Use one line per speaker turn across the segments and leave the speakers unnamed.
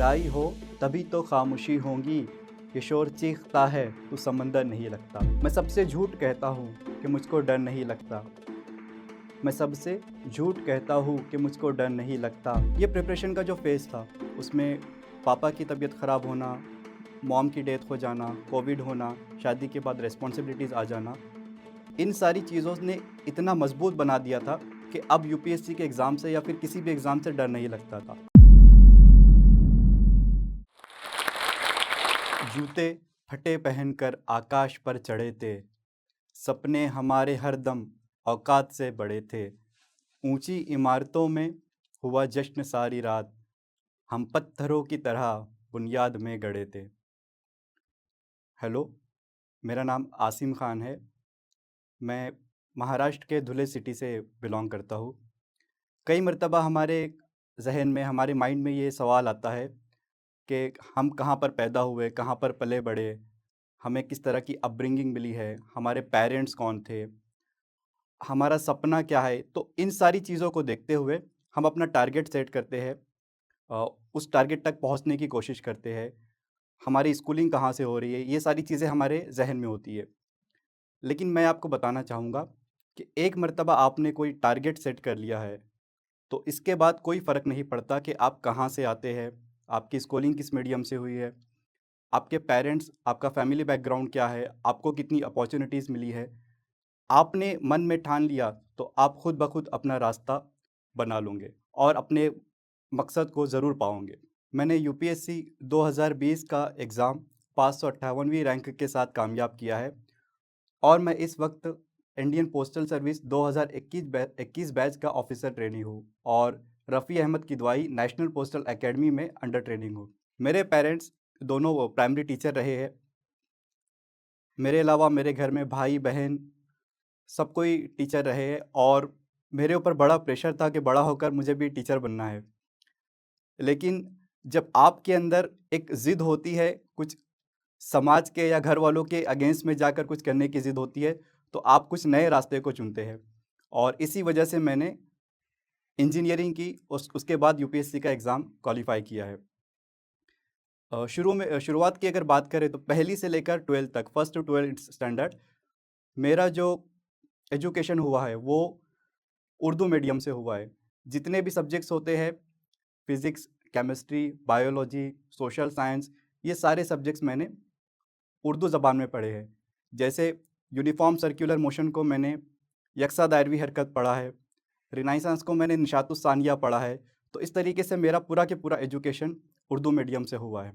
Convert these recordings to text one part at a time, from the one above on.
गहराई हो तभी तो खामोशी होगी। ये शोर चीखता है तू समंदर नहीं लगता। मैं सबसे झूठ कहता हूँ कि मुझको डर नहीं लगता। मैं सबसे झूठ कहता हूँ कि मुझको डर नहीं लगता। ये प्रिपरेशन का जो फेज़ था उसमें पापा की तबीयत ख़राब होना, मॉम की डेथ हो जाना, कोविड होना, शादी के बाद रिस्पॉन्सिबिलिटीज़ आ जाना, इन सारी चीज़ों ने इतना मजबूत बना दिया था कि अब यूपीएससी के एग्ज़ाम से या फिर किसी भी एग्ज़ाम से डर नहीं लगता था। जूते फटे पहनकर आकाश पर चढ़े थे, सपने हमारे हरदम औकात से बड़े थे। ऊंची इमारतों में हुआ जश्न सारी रात, हम पत्थरों की तरह बुनियाद में गड़े थे। हेलो, मेरा नाम आसिम खान है। मैं महाराष्ट्र के धुले सिटी से बिलोंग करता हूँ। कई मर्तबा हमारे जहन में, हमारे माइंड में ये सवाल आता है कि हम कहाँ पर पैदा हुए, कहाँ पर पले बढ़े, हमें किस तरह की अपब्रिंगिंग मिली है, हमारे पेरेंट्स कौन थे, हमारा सपना क्या है। तो इन सारी चीज़ों को देखते हुए हम अपना टारगेट सेट करते हैं, उस टारगेट तक पहुंचने की कोशिश करते हैं। हमारी स्कूलिंग कहाँ से हो रही है, ये सारी चीज़ें हमारे जहन में होती है। लेकिन मैं आपको बताना चाहूँगा कि एक मर्तबा आपने कोई टारगेट सेट कर लिया है तो इसके बाद कोई फ़र्क नहीं पड़ता कि आप कहाँ से आते हैं, आपकी स्कूलिंग किस मीडियम से हुई है, आपके पेरेंट्स, आपका फैमिली बैकग्राउंड क्या है, आपको कितनी अपॉर्चुनिटीज़ मिली है। आपने मन में ठान लिया तो आप खुद ब खुद अपना रास्ता बना लोगे और अपने मकसद को ज़रूर पाओगे। मैंने यूपीएससी 2020 का एग्ज़ाम 558वीं रैंक के साथ कामयाब किया है और मैं इस वक्त इंडियन पोस्टल सर्विस 2021 बैच का ऑफिसर ट्रेनी हूँ और Rafi Ahmed Kidwai National Postal Academy में अंडर ट्रेनिंग हूँ। मेरे पेरेंट्स दोनों प्राइमरी टीचर रहे हैं। मेरे अलावा मेरे घर में भाई बहन सब कोई टीचर रहे हैं और मेरे ऊपर बड़ा प्रेशर था कि बड़ा होकर मुझे भी टीचर बनना है। लेकिन जब आपके अंदर एक ज़िद होती है, कुछ समाज के या घर वालों के अगेंस्ट में जाकर कुछ करने की ज़िद होती है, तो आप कुछ नए रास्ते को चुनते हैं और इसी वजह से मैंने इंजीनियरिंग की, उसके बाद यूपीएससी का एग्ज़ाम क्वालिफाई किया है। शुरुआत की अगर बात करें तो पहली से लेकर 12th तक, फर्स्ट टू 12th स्टैंडर्ड, मेरा जो एजुकेशन हुआ है वो उर्दू मीडियम से हुआ है। जितने भी सब्जेक्ट्स होते हैं, physics, chemistry, biology, social science, ये सारे सब्जेक्ट्स मैंने उर्दू ज़बान में पढ़े हैं। जैसे यूनिफ़ॉर्म सर्कुलर मोशन को मैंने यकसा दायरवी हरकत पढ़ा है, रिनाइसेंस को मैंने निशातुस सानिया पढ़ा है। तो इस तरीके से मेरा पूरा के पूरा एजुकेशन उर्दू मीडियम से हुआ है।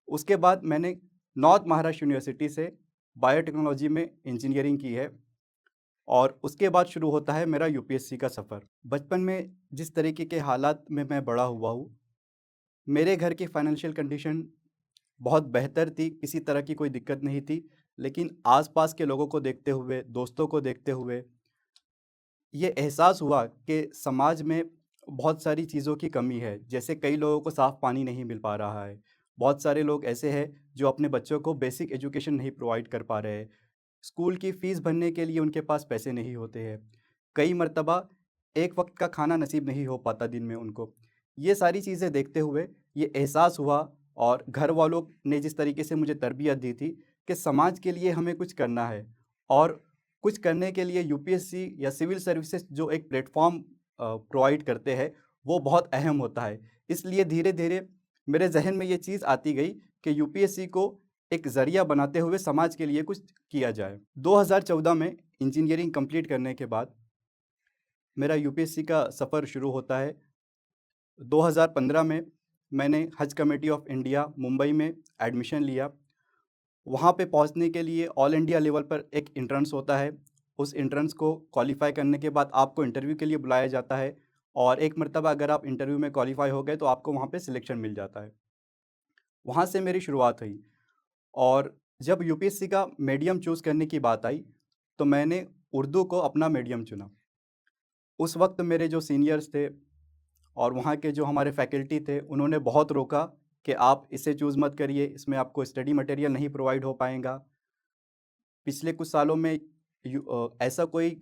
उसके बाद मैंने नॉर्थ महाराष्ट्र यूनिवर्सिटी से बायोटेक्नोलॉजी में इंजीनियरिंग की है और उसके बाद शुरू होता है मेरा यूपीएससी का सफ़र। बचपन में जिस तरीके के हालात में मैं बड़ा हुआ हूँ, मेरे घर की फाइनेंशियल कंडीशन बहुत बेहतर थी, किसी तरह की कोई दिक्कत नहीं थी। लेकिन आस-पास के लोगों को देखते हुए, दोस्तों को देखते हुए, ये एहसास हुआ कि समाज में बहुत सारी चीज़ों की कमी है। जैसे कई लोगों को साफ़ पानी नहीं मिल पा रहा है। बहुत सारे लोग ऐसे हैं जो अपने बच्चों को बेसिक एजुकेशन नहीं प्रोवाइड कर पा रहे हैं। स्कूल की फ़ीस भरने के लिए उनके पास पैसे नहीं होते हैं। कई मर्तबा एक वक़्त का खाना नसीब नहीं हो पाता दिन में उनको। ये सारी चीज़ें देखते हुए ये एहसास हुआ और घर वालों ने जिस तरीके से मुझे तरबियत दी थी कि समाज के लिए हमें कुछ करना है और कुछ करने के लिए यूपीएससी या सिविल सर्विसेज जो एक प्लेटफ़ॉर्म प्रोवाइड करते हैं, वो बहुत अहम होता है। इसलिए धीरे-धीरे मेरे ज़हन में ये चीज़ आती गई कि यूपीएससी को एक ज़रिया बनाते हुए समाज के लिए कुछ किया जाए। 2014 में इंजीनियरिंग कंप्लीट करने के बाद मेरा यूपीएससी का सफ़र शुरू होता है। 2015 में मैंने हज कमेटी ऑफ इंडिया मुंबई में एडमिशन लिया। वहाँ पे पहुँचने के लिए ऑल इंडिया लेवल पर एक एंट्रेंस होता है। उस एंट्रेंस को क्वालिफ़ाई करने के बाद आपको इंटरव्यू के लिए बुलाया जाता है और एक मर्तबा अगर आप इंटरव्यू में क्वालिफ़ाई हो गए तो आपको वहाँ पे सिलेक्शन मिल जाता है। वहाँ से मेरी शुरुआत हुई और जब यूपीएससी का मीडियम चूज़ करने की बात आई, तो मैंने उर्दू को अपना मीडियम चुना। उस वक़्त मेरे जो सीनियर्स थे और वहाँ के जो हमारे फैकल्टी थे, उन्होंने बहुत रोका कि आप इसे चूज़ मत करिए, इसमें आपको स्टडी मटेरियल नहीं प्रोवाइड हो पाएगा। पिछले कुछ सालों में ऐसा कोई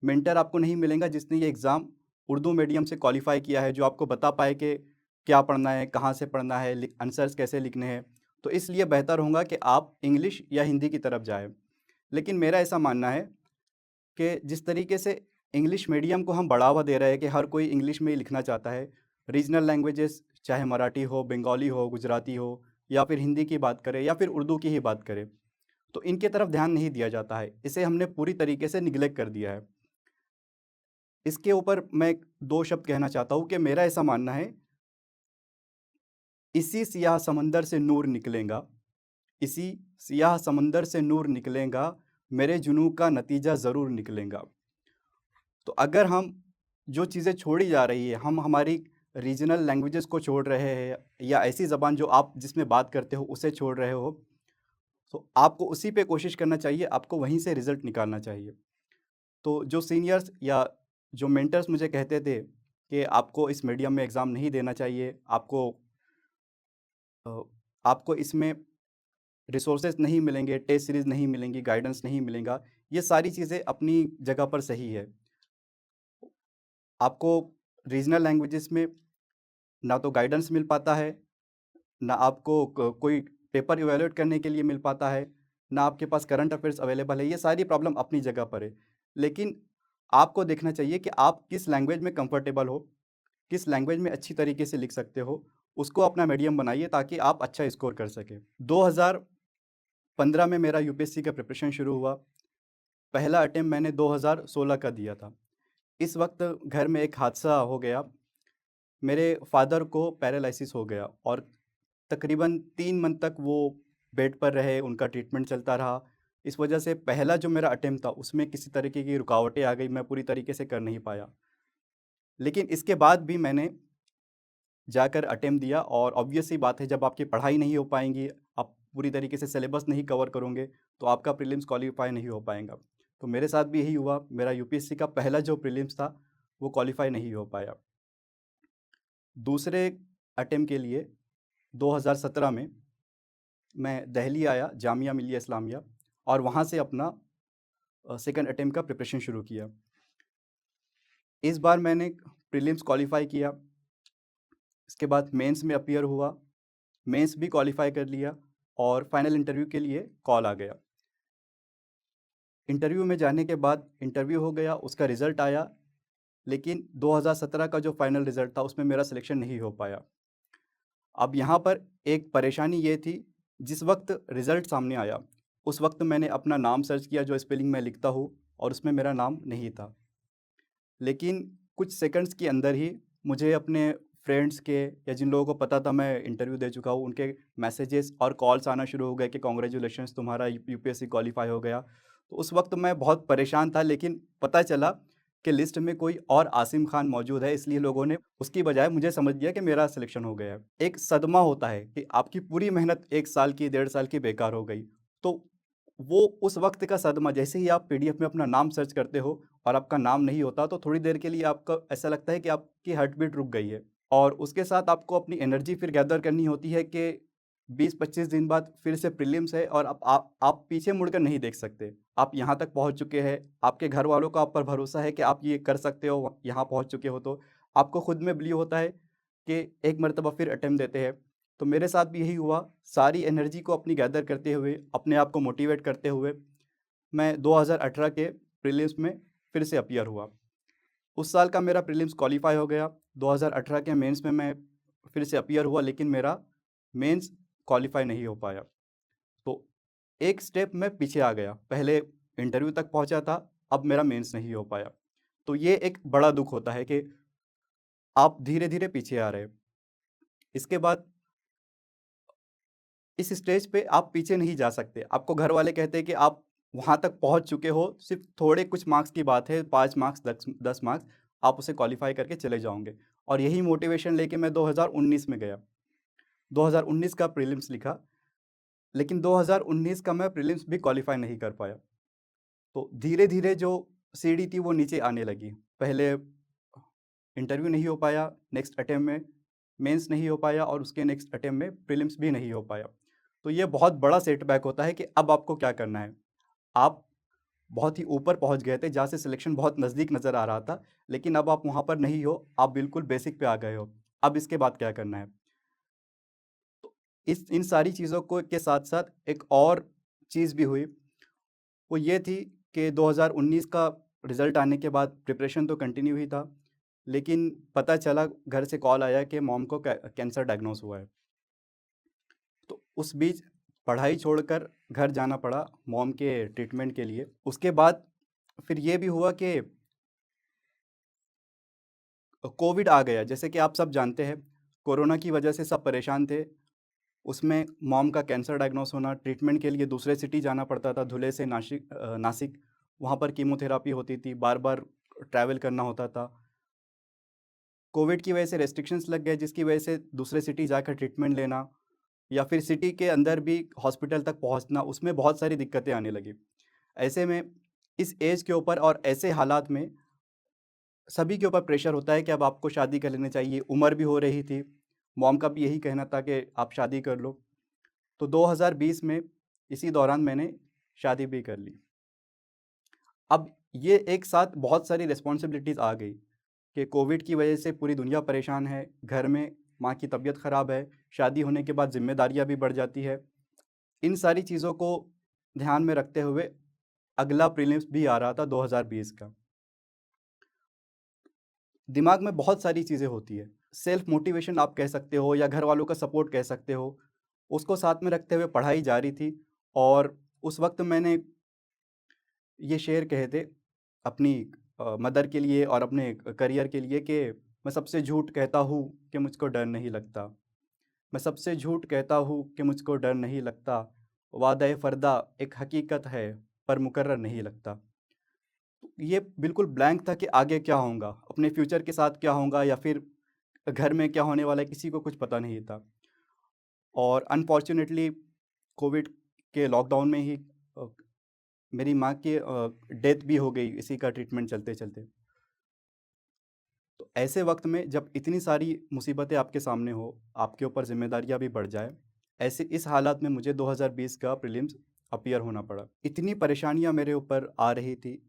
मेंटर आपको नहीं मिलेगा जिसने ये एग्ज़ाम उर्दू मीडियम से क्वालिफ़ाई किया है, जो आपको बता पाए कि क्या पढ़ना है, कहाँ से पढ़ना है, आंसर्स कैसे लिखने हैं। तो इसलिए बेहतर होगा कि आप इंग्लिश या हिंदी की तरफ जाएँ। लेकिन मेरा ऐसा मानना है कि जिस तरीके से इंग्लिश मीडियम को हम बढ़ावा दे रहे हैं कि हर कोई इंग्लिश में ही लिखना चाहता है, रीजनल लैंग्वेजेस चाहे मराठी हो, बंगाली हो, गुजराती हो, या फिर हिंदी की बात करें या फिर उर्दू की ही बात करें, तो इनके तरफ ध्यान नहीं दिया जाता है। इसे हमने पूरी तरीके से निग्लेक्ट कर दिया है। इसके ऊपर मैं 2 शब्द कहना चाहता हूँ कि मेरा ऐसा मानना है, इसी सियाह समंदर से नूर निकलेगा, इसी सियाह समंदर से नूर निकलेगा, मेरे जुनूँ का नतीजा ज़रूर निकलेगा। तो अगर हम जो चीज़ें छोड़ी जा रही है, हम हमारी रीजनल लैंग्वेजेस को छोड़ रहे हैं या ऐसी ज़बान जो आप जिसमें बात करते हो उसे छोड़ रहे हो, तो आपको उसी पे कोशिश करना चाहिए, आपको वहीं से रिज़ल्ट निकालना चाहिए। तो जो सीनियर्स या जो मेंटर्स मुझे कहते थे कि आपको इस मीडियम में एग्ज़ाम नहीं देना चाहिए, अ, आपको इसमें रिसोर्सेज़ नहीं मिलेंगे, टेस्ट सीरीज़ नहीं मिलेंगी, गाइडेंस नहीं मिलेगा, ये सारी चीज़ें अपनी जगह पर सही है। आपको रीजनल लैंग्वेजेस में ना तो गाइडेंस मिल पाता है, ना आपको कोई पेपर इवैल्यूएट करने के लिए मिल पाता है, ना आपके पास करंट अफेयर्स अवेलेबल है। ये सारी प्रॉब्लम अपनी जगह पर है। लेकिन आपको देखना चाहिए कि आप किस लैंग्वेज में कंफर्टेबल हो, किस लैंग्वेज में अच्छी तरीके से लिख सकते हो, उसको अपना मीडियम बनाइए ताकि आप अच्छा स्कोर कर सकें। 2015 में मेरा यूपीएससी का प्रिपरेशन शुरू हुआ। पहला अटेम्प्ट मैंने 2016 का दिया था। इस वक्त घर में एक हादसा हो गया, मेरे फादर को पैरालिसिस हो गया और तकरीबन 3 मंथ तक वो बेड पर रहे, उनका ट्रीटमेंट चलता रहा। इस वजह से पहला जो मेरा अटेम्प्ट था उसमें किसी तरीके की रुकावटें आ गई, मैं पूरी तरीके से कर नहीं पाया। लेकिन इसके बाद भी मैंने जाकर अटेम्प्ट दिया और ऑब्वियस सी बात है, जब आपकी पढ़ाई नहीं हो पाएँगी, आप पूरी तरीके से सिलेबस नहीं कवर करोगे, तो आपका प्रीलिम्स क्वालीफाई नहीं हो पाएगा। तो मेरे साथ भी यही हुआ, मेरा यूपीएससी का पहला जो प्रीलिम्स था, वो क्वालीफाई नहीं हो पाया। दूसरे अटेम्प्ट के लिए 2017 में मैं दिल्ली आया, जामिया मिलिया इस्लामिया, और वहाँ से अपना सेकंड अटेम्प्ट का प्रिपरेशन शुरू किया। इस बार मैंने प्रीलिम्स क्वालीफाई किया, इसके बाद मेंस में अपीयर हुआ, मेंस भी क्वालीफाई कर लिया और फाइनल इंटरव्यू के लिए कॉल आ गया। इंटरव्यू में जाने के बाद इंटरव्यू हो गया, उसका रिज़ल्ट आया, लेकिन 2017 का जो फाइनल रिज़ल्ट था उसमें मेरा सिलेक्शन नहीं हो पाया। अब यहाँ पर एक परेशानी ये थी, जिस वक्त रिज़ल्ट सामने आया, उस वक्त मैंने अपना नाम सर्च किया जो स्पेलिंग मैं लिखता हूँ, और उसमें मेरा नाम नहीं था। लेकिन कुछ सेकंड्स के अंदर ही मुझे अपने फ्रेंड्स के या जिन लोगों को पता था मैं इंटरव्यू दे चुका हूँ, उनके मैसेजेस और कॉल्स आना शुरू हो गए कि कांग्रेचुलेशंस, तुम्हारा यूपीएससी क्वालीफाई हो गया। तो उस वक्त मैं बहुत परेशान था, लेकिन पता चला कि लिस्ट में कोई और आसिम खान मौजूद है, इसलिए लोगों ने उसकी बजाय मुझे समझ लिया कि मेरा सिलेक्शन हो गया है। एक सदमा होता है कि आपकी पूरी मेहनत 1 साल की, 1.5 साल की बेकार हो गई। तो वो उस वक्त का सदमा, जैसे ही आप पीडीएफ में अपना नाम सर्च करते हो और आपका नाम नहीं होता, तो थोड़ी देर के लिए आपका ऐसा लगता है कि आपकी हार्ट बीट रुक गई है। और उसके साथ आपको अपनी एनर्जी फिर गैदर करनी होती है कि 20-25 दिन बाद फिर से प्रीलिम्स है और अब आप पीछे मुड़कर नहीं देख सकते। आप यहाँ तक पहुँच चुके हैं, आपके घर वालों का आप पर भरोसा है कि आप ये कर सकते हो, यहाँ पहुँच चुके हो, तो आपको खुद में बिलीव होता है कि एक मर्तबा फिर अटेम्प्ट देते हैं। तो मेरे साथ भी यही हुआ, सारी एनर्जी को अपनी गैदर करते हुए, अपने आप को मोटिवेट करते हुए, मैं 2018 के प्रीलिम्स में फिर से अपीयर हुआ। उस साल का मेरा प्रीलिम्स क्वालीफाई हो गया, 2018 के मेंस में मैं फिर से अपीयर हुआ, लेकिन मेरा मेंस क्वालीफाई नहीं हो पाया। तो एक स्टेप मैं पीछे आ गया, पहले इंटरव्यू तक पहुंचा था, अब मेरा मेंस नहीं हो पाया। तो ये एक बड़ा दुख होता है कि आप धीरे-धीरे पीछे आ रहे हैं। इसके बाद इस स्टेज पे आप पीछे नहीं जा सकते। आपको घर वाले कहते हैं कि आप वहाँ तक पहुँच चुके हो, सिर्फ़ थोड़े कुछ मार्क्स की बात है, 5 मार्क्स, 10 मार्क्स, आप उसे क्वालीफ़ाई करके चले जाओगे। और यही मोटिवेशन लेके मैं 2019 में गया। 2019 का प्रीलिम्स लिखा, लेकिन 2019 का मैं प्रीलिम्स भी क्वालीफ़ाई नहीं कर पाया। तो धीरे-धीरे जो सीढ़ी थी वो नीचे आने लगी। पहले इंटरव्यू नहीं हो पाया, नेक्स्ट अटेम्प्ट में मेंस नहीं हो पाया और उसके नेक्स्ट अटेम्प्ट में प्रीलिम्स भी नहीं हो पाया। तो ये बहुत बड़ा सेटबैक होता है कि अब आपको क्या करना है। आप बहुत ही ऊपर पहुंच गए थे, जहाँ से सिलेक्शन बहुत नज़दीक नज़र आ रहा था, लेकिन अब आप वहाँ पर नहीं हो, आप बिल्कुल बेसिक पे आ गए हो। अब इसके बाद क्या करना है? तो इन सारी चीज़ों को के साथ-साथ एक और चीज़ भी हुई, वो ये थी कि 2019 का रिज़ल्ट आने के बाद प्रिपरेशन तो कंटिन्यू ही था, लेकिन पता चला घर से कॉल आया कि मॉम को कैंसर डायग्नोस हुआ है। तो उस बीच पढ़ाई छोड़कर घर जाना पड़ा मॉम के ट्रीटमेंट के लिए। उसके बाद फिर ये भी हुआ कि कोविड आ गया। जैसे कि आप सब जानते हैं, कोरोना की वजह से सब परेशान थे। उसमें मॉम का कैंसर डायग्नोस होना, ट्रीटमेंट के लिए दूसरे सिटी जाना पड़ता था, धुले से नासिक। वहाँ पर कीमोथेरापी होती थी, बार-बार ट्रैवल करना होता था। कोविड की वजह से रेस्ट्रिक्शंस लग गए, जिसकी वजह से दूसरे सिटी जाकर ट्रीटमेंट लेना या फिर सिटी के अंदर भी हॉस्पिटल तक पहुँचना, उसमें बहुत सारी दिक्कतें आने लगी। ऐसे में इस एज के ऊपर और ऐसे हालात में सभी के ऊपर प्रेशर होता है कि अब आपको शादी कर लेनी चाहिए। उम्र भी हो रही थी, मॉम का भी यही कहना था कि आप शादी कर लो। तो 2020 में इसी दौरान मैंने शादी भी कर ली। अब ये एक साथ बहुत सारी रिस्पॉन्सिबिलिटीज़ आ गई कि कोविड की वजह से पूरी दुनिया परेशान है, घर में माँ की तबीयत ख़राब है, शादी होने के बाद ज़िम्मेदारियाँ भी बढ़ जाती है। इन सारी चीज़ों को ध्यान में रखते हुए अगला प्रीलिम्स भी आ रहा था 2020 का। दिमाग में बहुत सारी चीज़ें होती है। सेल्फ मोटिवेशन आप कह सकते हो या घर वालों का सपोर्ट कह सकते हो। उसको साथ में रखते हुए पढ़ाई जारी थी और उस वक़्त मैंने ये शेर कहे थे अपनी मदर के लिए और अपने करियर के लिए कि मैं सबसे झूठ कहता हूँ कि मुझको डर नहीं लगता। मैं सबसे झूठ कहता हूँ कि मुझको डर नहीं लगता। वादा फ़र्दा एक हकीकत है पर मुकर्रर नहीं लगता। ये बिल्कुल ब्लैंक था कि आगे क्या होगा, अपने फ्यूचर के साथ क्या होगा या फिर घर में क्या होने वाला है, किसी को कुछ पता नहीं था। और अनफॉर्च्यूनेटली कोविड के लॉकडाउन में ही मेरी माँ की डेथ भी हो गई इसी का ट्रीटमेंट चलते-चलते। तो ऐसे वक़्त में जब इतनी सारी मुसीबतें आपके सामने हो, आपके ऊपर ज़िम्मेदारियाँ भी बढ़ जाए, ऐसे इस हालात में मुझे 2020 का प्रीलिम्स अपीयर होना पड़ा। इतनी परेशानियाँ मेरे ऊपर आ रही थी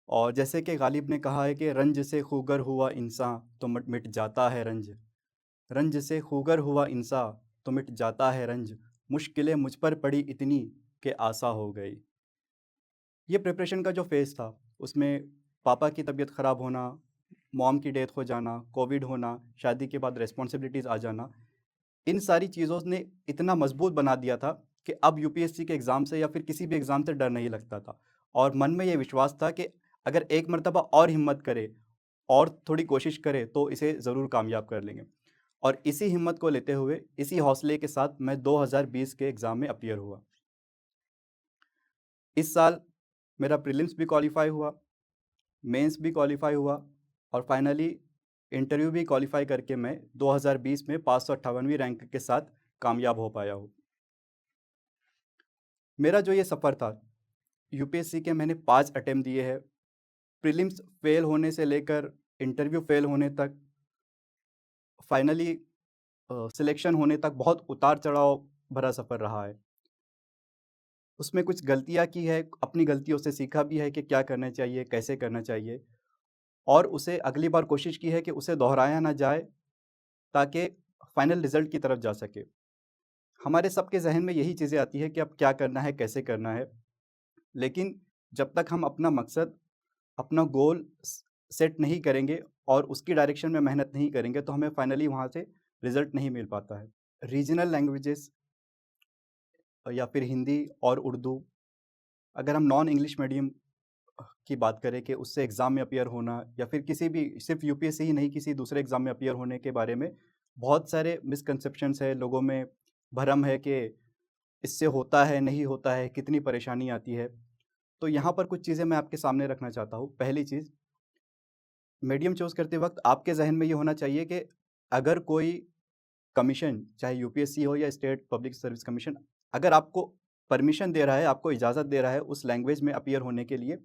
और जैसे कि गालिब ने कहा है कि रंज से खूगर हुआ इंसान तो मिट जाता है रंज। रंज से खूगर हुआ इंसान तो मिट जाता है रंज। मुश्किलें मुझ पर पड़ी इतनी कि आसा हो गई। ये प्रिपरेशन का जो फ़ेज़ था, उसमें पापा की तबीयत ख़राब होना, मॉम की डेथ हो जाना, कोविड होना, शादी के बाद रिस्पॉन्सिबिलिटीज़ आ जाना, इन सारी चीज़ों ने इतना मजबूत बना दिया था कि अब यूपीएससी के एग्ज़ाम से या फिर किसी भी एग्ज़ाम से डर नहीं लगता था। और मन में ये विश्वास था कि अगर एक मर्तबा और हिम्मत करे और थोड़ी कोशिश करे तो इसे ज़रूर कामयाब कर लेंगे। और इसी हिम्मत को लेते हुए, इसी हौसले के साथ मैं 2020 के एग्ज़ाम में अपीयर हुआ। इस साल मेरा प्रीलिम्स भी क्वालीफाई हुआ, मेंस भी क्वालीफाई हुआ और फाइनली इंटरव्यू भी क्वालीफाई करके मैं 2020 में 558वीं रैंक के साथ कामयाब हो पाया हूँ। मेरा जो ये सफ़र था, यूपीएससी के मैंने 5 अटेम्प्ट दिए हैं। प्रीलिम्स फेल होने से लेकर इंटरव्यू फेल होने तक, फाइनली सिलेक्शन होने तक बहुत उतार-चढ़ाव भरा सफ़र रहा है। उसमें कुछ गलतियाँ की है, अपनी गलतियों से सीखा भी है कि क्या करना चाहिए, कैसे करना चाहिए और उसे अगली बार कोशिश की है कि उसे दोहराया ना जाए ताकि फाइनल रिज़ल्ट की तरफ जा सके। हमारे सबके ज़हन में यही चीज़ें आती है कि अब क्या करना है, कैसे करना है, लेकिन जब तक हम अपना मकसद, अपना गोल सेट नहीं करेंगे और उसकी डायरेक्शन में मेहनत नहीं करेंगे, तो हमें फाइनली वहाँ से रिज़ल्ट नहीं मिल पाता है। रीजनल लैंग्वेजेस या फिर हिंदी और उर्दू, अगर हम नॉन इंग्लिश मीडियम की बात करें कि उससे एग्ज़ाम में अपीयर होना या फिर किसी भी सिर्फ यूपीएससी ही नहीं किसी दूसरे एग्ज़ाम में अपीयर होने के बारे में बहुत सारे मिसकंसेप्शंस है, लोगों में भ्रम है कि इससे होता है, नहीं होता है, कितनी परेशानी आती है। तो यहाँ पर कुछ चीज़ें मैं आपके सामने रखना चाहता हूँ। पहली चीज़, मीडियम चूज़ करते वक़्त आपके ज़हन में ये होना चाहिए कि अगर कोई कमीशन, चाहे यूपीएससी हो या स्टेट पब्लिक सर्विस कमीशन, अगर आपको परमिशन दे रहा है, आपको इजाज़त दे रहा है उस लैंग्वेज में अपीयर होने के लिए,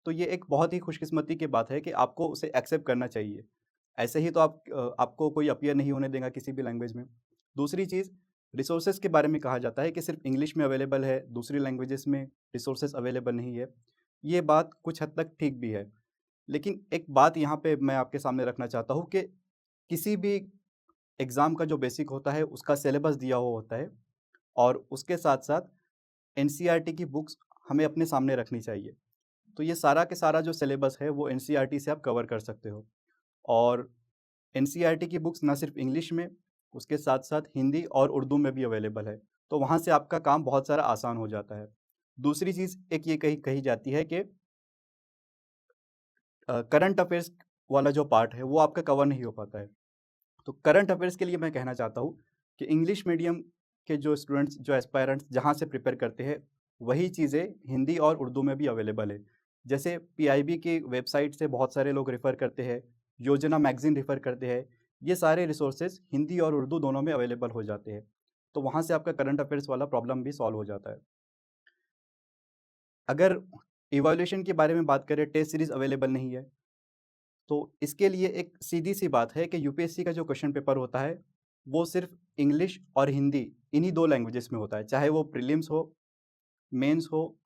तो ये एक बहुत ही खुशकिस्मती की बात है कि आपको उसे एक्सेप्ट करना चाहिए। ऐसे ही तो आपको कोई अपीयर नहीं होने देगा किसी भी लैंग्वेज में। दूसरी चीज़, रिसोर्सेज़ के बारे में कहा जाता है कि सिर्फ़ इंग्लिश में अवेलेबल है, दूसरी लैंग्वेजेज़ में रिसोर्सेज़ अवेलेबल नहीं है। ये बात कुछ हद तक ठीक भी है। लेकिन एक बात यहाँ पे मैं आपके सामने रखना चाहता हूँ कि किसी भी एग्ज़ाम का जो बेसिक होता है उसका सिलेबस दिया हुआ होता है, और उसके साथ-साथ एनसीईआरटी की बुक्स हमें अपने सामने रखनी चाहिए। तो ये सारा के सारा जो सिलेबस है वो एनसीईआरटी से आप कवर कर सकते हो। और एनसीईआरटी की बुक्स ना सिर्फ इंग्लिश में, उसके साथ-साथ हिंदी और उर्दू में भी अवेलेबल है। तो वहाँ से आपका काम बहुत सारा आसान हो जाता है। दूसरी चीज़ एक ये कही कही जाती है कि करंट अफ़ेयर्स वाला जो पार्ट है वो आपका कवर नहीं हो पाता है। तो करंट अफ़ेयर्स के लिए मैं कहना चाहता हूँ कि इंग्लिश मीडियम के जो स्टूडेंट्स, जो एस्पायरेंट्स जहाँ से प्रिपेयर करते हैं, वही चीज़ें हिंदी और उर्दू में भी अवेलेबल है। जैसे पीआईबी की वेबसाइट से बहुत सारे लोग रेफ़र करते हैं, योजना मैगज़ीन रेफ़र करते हैं, ये सारे रिसोर्सेज़ हिंदी और उर्दू दोनों में अवेलेबल हो जाते हैं। तो वहाँ से आपका करंट अफ़ेयर्स वाला प्रॉब्लम भी सॉल्व हो जाता है। अगर इवैल्यूएशन के बारे में बात करें, टेस्ट सीरीज़ अवेलेबल नहीं है, तो इसके लिए एक सीधी-सी बात है कि यूपीएससी का जो क्वेश्चन पेपर होता है, वो सिर्फ़ इंग्लिश और हिंदी इन्हीं 2 लैंग्वेजेज़ में होता है। चाहे वो प्रीलिम्स हो, मेंस हो,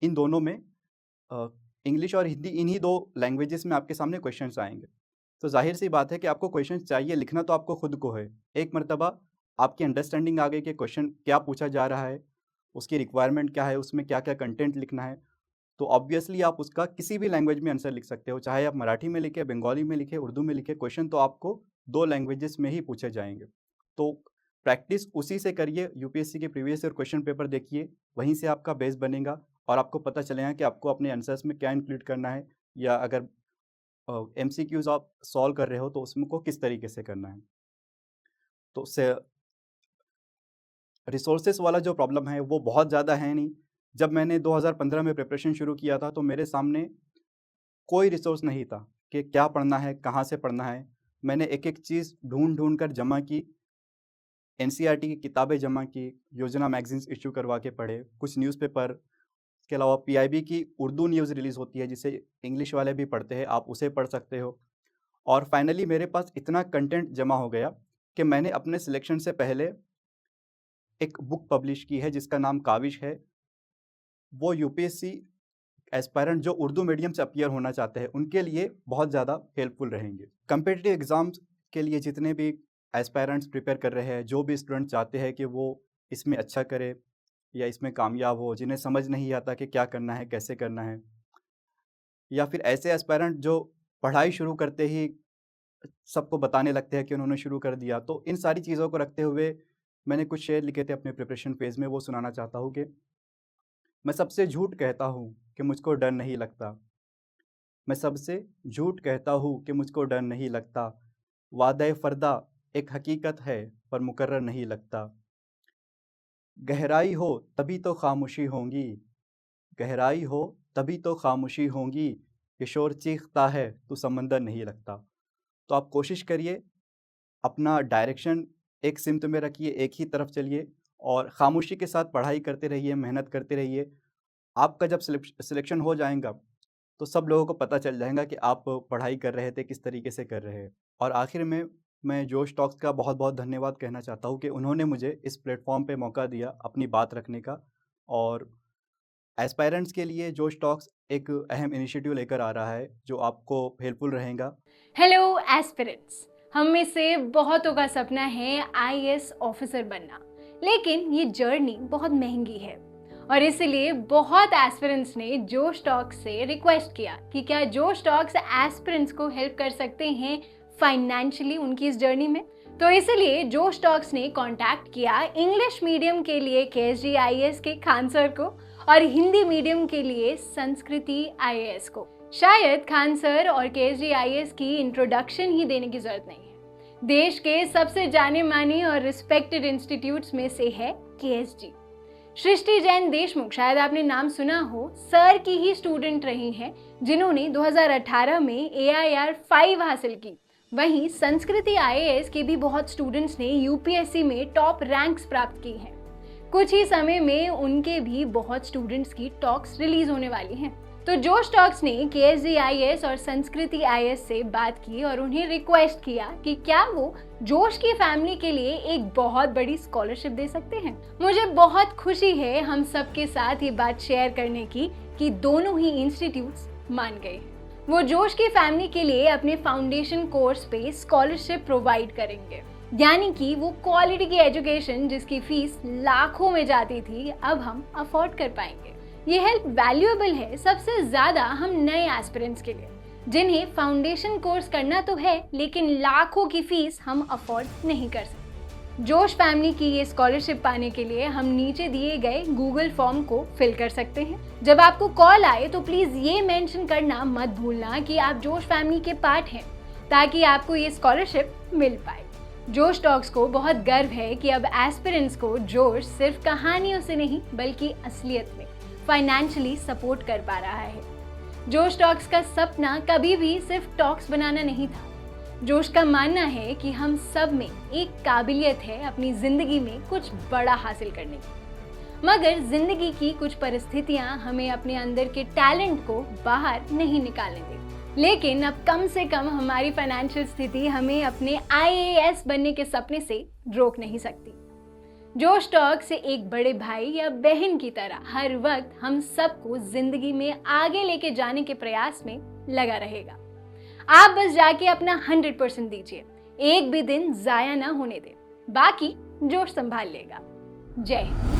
इन दोनों में अ, इंग्लिश और हिंदी इन्हीं 2 लैंग्वेजेज़ में आपके सामने क्वेश्चन्स आएँगे। तो ज़ाहिर-सी बात है कि आपको क्वेश्चन्स चाहिए, लिखना तो आपको खुद को है। एक मर्तबा आपकी अंडरस्टैंडिंग आ गई कि क्वेश्चन क्या पूछा जा रहा है, उसकी रिक्वायरमेंट क्या है, उसमें क्या-क्या कंटेंट लिखना है, तो ऑब्वियसली आप उसका किसी भी लैंग्वेज में आंसर लिख सकते हो। चाहे आप मराठी में लिखें, बंगाली में लिखें, उर्दू में लिखें, क्वेश्चन तो आपको 2 लैंग्वेजेज़ में ही पूछे जाएँगे। तो प्रैक्टिस उसी से करिए, यूपीएससी के प्रीवियस ईयर क्वेश्चन पेपर देखिए, वहीं से आपका बेस बनेगा और आपको पता चलेगा कि आपको अपने आंसर्स में क्या इंक्लूड करना है, या अगर एमसीक्यूज़ आप सॉल्व कर रहे हो तो उसको किस तरीके से करना है। तो से रिसोर्सेज़ वाला जो प्रॉब्लम है वो बहुत ज़्यादा है नहीं। जब मैंने 2015 में प्रिपरेशन शुरू किया था तो मेरे सामने कोई रिसोर्स नहीं था कि क्या पढ़ना है, कहाँ से पढ़ना है। मैंने एक-एक चीज़ ढूँढ-ढूँढ कर जमा की, एनसीईआरटी की किताबें जमा की, योजना मैगज़ीन्स इश्यू करवा के पढ़े, कुछ न्यूज़पेपर, इसके अलावा पीआईबी की उर्दू न्यूज़ रिलीज़ होती है जिसे इंग्लिश वाले भी पढ़ते हैं, आप उसे पढ़ सकते हो। और फाइनली मेरे पास इतना कंटेंट जमा हो गया कि मैंने अपने सिलेक्शन से पहले एक बुक पब्लिश की है जिसका नाम काविश है। वो यूपीएससी एस्पायरेंट जो उर्दू मीडियम से अपीयर होना चाहते हैं, उनके लिए बहुत ज़्यादा हेल्पफुल रहेंगे। कॉम्पिटिटिव एग्ज़ाम्स के लिए जितने भी एस्पायरेंट्स प्रिपेयर कर रहे हैं, जो भी स्टूडेंट चाहते हैं कि वो इसमें अच्छा करे या इसमें कामयाब हो, जिन्हें समझ नहीं आता कि क्या करना है, कैसे करना है, या फिर ऐसे एस्पायरेंट जो पढ़ाई शुरू करते ही सबको बताने लगते हैं कि उन्होंने शुरू कर दिया। तो इन सारी चीज़ों को रखते हुए मैंने कुछ शेर लिखे थे अपने प्रिपरेशन फ़ेज़ में, वो सुनाना चाहता हूँ कि मैं सबसे झूठ कहता हूँ कि मुझको डर नहीं लगता। मैं सबसे झूठ कहता हूँ कि मुझको डर नहीं लगता। वादे फ़र्दा एक हकीकत है पर मुकर्रर नहीं लगता। गहराई हो तभी तो खामोशी होंगी, गहराई हो तभी तो खामोशी होंगी, ये शोर चीखता है तो समंदर नहीं लगता। तो आप कोशिश करिए, अपना डायरेक्शन एक सिमत में रखिए, एक ही तरफ चलिए और खामोशी के साथ पढ़ाई करते रहिए, मेहनत करते रहिए। आपका जब सिलेक्शन हो जाएगा तो सब लोगों को पता चल जाएगा कि आप पढ़ाई कर रहे थे, किस तरीके से कर रहे हैं। और आखिर में मैं जोश टॉक्स का बहुत-बहुत धन्यवाद कहना चाहता हूँ कि उन्होंने मुझे इस प्लेटफ़ॉर्म पे मौका दिया अपनी बात रखने का, और एस्पायरेंट्स के लिए जोश टॉक्स एक अहम इनिशिएटिव लेकर आ रहा है जो आपको हेल्पफुल रहेगा।
हेलो एस्पिरेंट्स, हम में से बहुतों का सपना है आईएएस ऑफिसर बनना, लेकिन ये जर्नी बहुत महंगी है और इसलिए बहुत एस्पिरेंट्स ने जोश टॉक्स से रिक्वेस्ट किया कि क्या जोश टॉक्स एस्पिरेंट्स को हेल्प कर सकते हैं फाइनेंशियली उनकी इस जर्नी में। तो इसलिए जोश टॉक्स ने कांटेक्ट किया इंग्लिश मीडियम के लिए केएसजी आईएएस के खान सर को और हिंदी मीडियम के लिए संस्कृति आईएएस को। शायद खान सर और केएसजी आईएएस की इंट्रोडक्शन ही देने की जरूरत नहीं है। देश के सबसे जाने माने और रिस्पेक्टेड इंस्टीट्यूट्स में से है केएसजी। सृष्टि जैन देशमुख, शायद आपने नाम सुना हो, सर की ही स्टूडेंट रही हैं जिन्होंने 2018 में AIR 5 हासिल की। वहीं संस्कृति आईएएस के भी बहुत स्टूडेंट्स ने यूपीएससी में टॉप रैंक्स प्राप्त की हैं। कुछ ही समय में उनके भी बहुत स्टूडेंट्स की टॉक्स रिलीज होने वाली हैं। तो जोश टॉक्स ने केएसजी आईएएस और संस्कृति आईएएस से बात की और उन्हें रिक्वेस्ट किया कि क्या वो जोश की फैमिली के लिए एक बहुत बड़ी स्कॉलरशिप दे सकते हैं। मुझे बहुत खुशी है हम सबके साथ ये बात शेयर करने की कि दोनों ही इंस्टीट्यूट्स मान गए। वो जोश की फैमिली के लिए अपने फाउंडेशन कोर्स पे स्कॉलरशिप प्रोवाइड करेंगे। यानी कि वो क्वालिटी की एजुकेशन जिसकी फीस लाखों में जाती थी, अब हम अफोर्ड कर पाएंगे। ये हेल्प वैल्यूएबल है सबसे ज़्यादा हम नए एस्पिरेंट्स के लिए, जिन्हें फाउंडेशन कोर्स करना तो है लेकिन लाखों की फीस हम अफोर्ड नहीं कर सकते। जोश फैमिली की ये स्कॉलरशिप पाने के लिए हम नीचे दिए गए गूगल फॉर्म को फिल कर सकते हैं। जब आपको कॉल आए तो प्लीज़ ये मेंशन करना मत भूलना कि आप जोश फैमिली के पार्ट हैं, ताकि आपको ये स्कॉलरशिप मिल पाए। जोश टॉक्स को बहुत गर्व है कि अब एस्पिरेंट्स को जोश सिर्फ कहानियों से नहीं बल्कि असलियत में फाइनेंशियली सपोर्ट कर पा रहा है। जोश टॉक्स का सपना कभी भी सिर्फ टॉक्स बनाना नहीं था। जोश का मानना है कि हम सब में एक काबिलियत है अपनी जिंदगी में कुछ बड़ा हासिल करने की, मगर जिंदगी की कुछ परिस्थितियां हमें अपने अंदर के टैलेंट को बाहर नहीं निकालने देती। लेकिन अब कम से कम हमारी फाइनेंशियल स्थिति हमें अपने IAS बनने के सपने से रोक नहीं सकती। जोश टॉक से एक बड़े भाई या बहन की तरह हर वक्त हम सबको जिंदगी में आगे लेके जाने के प्रयास में लगा रहेगा। आप बस जाके अपना 100% दीजिए, एक भी दिन जाया ना होने दें, बाकी जोश संभाल लेगा। जय हिंद।